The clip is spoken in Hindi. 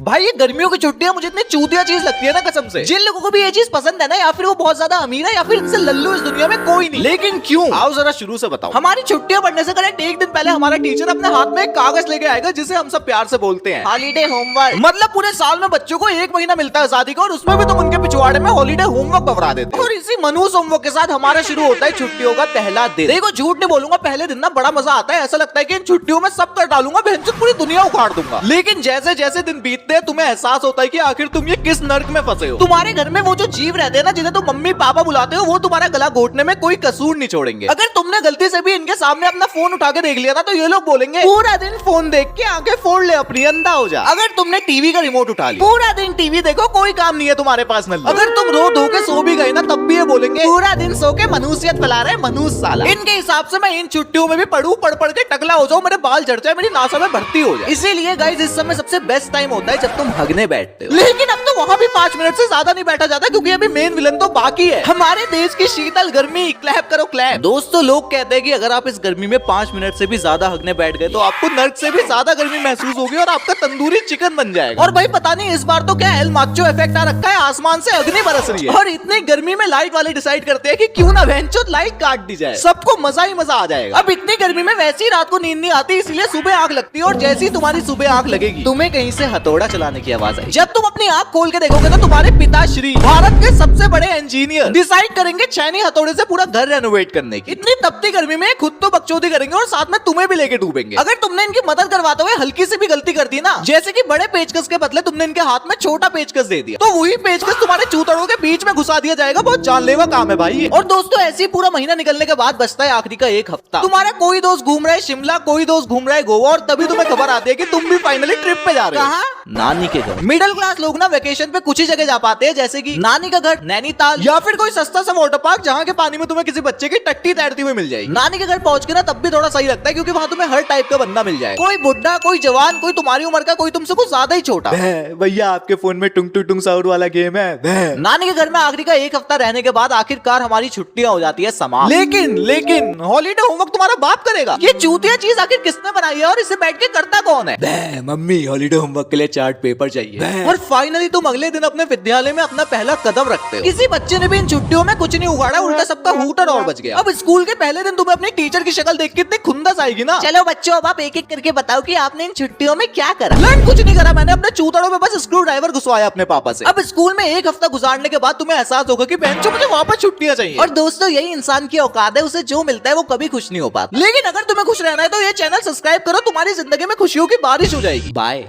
भाई ये गर्मियों की छुट्टियां मुझे इतनी चूतिया चीज लगती है ना कसम से। जिन लोगों को भी ये चीज पसंद है ना, या फिर वो बहुत ज्यादा अमीर है या फिर इनसे लल्लू इस दुनिया में कोई नहीं। लेकिन क्यों? आओ जरा शुरू से बताओ। हमारी छुट्टियां पढ़ने से करेक्ट एक दिन पहले हमारा टीचर अपने हाथ में एक कागज लेके आएगा जिसे हम सब प्यार से बोलते हैं हॉलीडे होमवर्क। मतलब पूरे साल में बच्चों को 1 महीना मिलता है आजादी का, और उसमें भी तुम उनके पिछवाड़े में हॉलीडे होमवर्क बवरा देते हो। और इसी मनहूस होमवर्क के साथ हमारा शुरू होता है छुट्टियों का पहला दिन। देखो झूठ नहीं बोलूंगा, पहले दिन ना बड़ा मजा आता है। ऐसा लगता है कि इन छुट्टियों में सब कर डालूंगा, भैंचोद पूरी दुनिया उखाड़ दूंगा। लेकिन जैसे जैसे दिन बीतते हैं तुम्हें एहसास होता है कि आखिर तुम ये किस नर्क में फंसे हो। तुम्हारे घर में वो जो जीव रहते हैं ना, जिन्हें तुम मम्मी पापा बुलाते हो, वो तुम्हारा गला घोटने में कोई कसूर नहीं छोड़ेंगे। अगर तुमने गलती से भी इनके सामने अपना फोन उठा के देख लिया ना, तो ये लोग बोलेंगे पूरा दिन फोन देख के आंखें फोड़ ले अपनी, अंधा हो जा। अगर तुमने टीवी का रिमोट उठा लिया, पूरा दिन टीवी देखो, कोई काम नहीं है तुम्हारे पास नल्लू। अगर तुम रो धो के सो भी गए ना, तब भी ये बोलेंगे पूरा दिन सो के मनुष्यत फैला रहे मनुष्य साला। इनके हिसाब से मैं इन छुट्टियों में भी पढ़ पढ़ के टकला हो जाऊं, मेरे बाल झड़ जाए, मेरी नासा में भर्ती हो जाए। इसीलिए गाइस इस समय सबसे बेस्ट टाइम होता है जब तुम हगने बैठते हो। लेकिन अब तो वहाँ भी 5 मिनट से ज्यादा नहीं बैठा जाता, क्योंकि अभी मेन विलन तो बाकी है, हमारे देश की शीतल गर्मी। क्लैप करो क्लैप। दोस्तों लोग कहते हैं कि अगर आप इस गर्मी में 5 मिनट से भी ज्यादा हगने बैठ गए तो आपको नर्क से भी ज्यादा गर्मी महसूस होगी और आपका तंदूरी चिकन बन जाएगा। और भाई पता नहीं इस बार तो क्या एल माचो इफेक्ट आ रखा है, आसमान से अग्नि बरस रही है। और इतनी गर्मी में लाइट वाले डिसाइड करते हैं कि क्यों ना भैंचोद लाइट काट दी जाए, सबको मजा ही मजा आ जाएगा। अब इतनी गर्मी में वैसे ही रात को नींद नहीं आती, इसलिए सुबह आग लगती है। और जैसे ही तुम्हारी सुबह आग लगेगी, तुम्हें कहीं से हथौड़ा चलाने की आवाज आई। जब तुम अपनी आंख खोल के देखोगे तो तुम्हारे पिताश्री, भारत के सबसे बड़े इंजीनियर, डिसाइड करेंगे छैनी हथौड़े से पूरा घर रेनोवेट करने की। इतनी तपती गर्मी में खुद तो बकचोदी करेंगे और साथ में तुम्हें भी लेके डूबेंगे। अगर तुमने इनकी मदद करवाते हुए हल्की सी भी गलती कर दी ना, जैसे कि बड़े पेचकस के बदले तुमने इनके हाथ में छोटा पेचकस दे दिया, तो वही पेचकस तुम्हारे चूतड़ों के बीच में घुसा दिया जाएगा। बहुत जानलेवा काम है भाई। और दोस्तों ऐसे ही पूरा महीना निकलने के बाद बचता है आखिरी का 1 हफ्ता। तुम्हारा कोई दोस्त घूम रहा है शिमला, कोई दोस्त घूम रहा है गोवा, और तभी तुम्हें खबर आती है कि तुम भी फाइनली ट्रिप पे जा रहे हो। कहाँ? नानी के घर। मिडिल क्लास लोग ना वेकेशन पे कुछ ही जगह जा पाते हैं, जैसे कि नानी का घर, नैनीताल, या फिर कोई सस्ता सा वाटर पार्क जहाँ के पानी में तुम्हें किसी बच्चे की टट्टी तैरती हुई मिल जाएगी। नानी के घर पहुंच के ना तब भी थोड़ा सही लगता है, क्योंकि वहाँ तुम्हें हर टाइप का बंदा मिल जाए, कोई बुढ़ा, कोई जवान, कोई तुम्हारी उम्र का, कोई तुमसे कुछ ज्यादा ही छोटा। भैया आपके फोन में टुंग टुंग टुंग साउंड वाला गेम है। नानी के घर में आखिरी का 1 हफ्ता रहने के बाद आखिरकार हमारी छुट्टियां हो जाती है समाप्त। लेकिन हॉलीडे होमवर्क तुम्हारा बाप करेगा। ये चूतिया चीज आखिर किसने बनाई है और इसे बैठ के करता कौन है? मम्मी हॉलीडे होमवर्क के लिए चार्ट पेपर चाहिए। और फाइनली तुम अगले दिन अपने विद्यालय में अपना पहला कदम रखते हो। किसी बच्चे ने भी इन छुट्टियों में कुछ नहीं उगाड़ा, उल्टा सबका हूटर और बच गया। अब स्कूल के पहले दिन तुम्हें अपनी टीचर की शक्ल देख के इतनी खुंदस आएगी ना। चलो बच्चों अब आप एक एक करके बताओ कि आपने इन छुट्टियों में क्या करा। लर्न कुछ नहीं करा, मैंने अपने चूतड़ों में बस स्क्रू ड्राइवर घुसवाया अपने पापा से। अब स्कूल में 1 हफ्ता गुजारने के बाद तुम्हें एहसास होगा कि बेंचों मुझे वापस छुट्टियां चाहिए। और दोस्तों यही इंसान की औकात है, उसे जो मिलता है वो कभी खुश नहीं हो पाता। लेकिन अगर तुम्हें खुश रहना है तो ये चैनल सब्सक्राइब करो, तुम्हारी जिंदगी में खुशियों की बारिश हो जाएगी। बाय।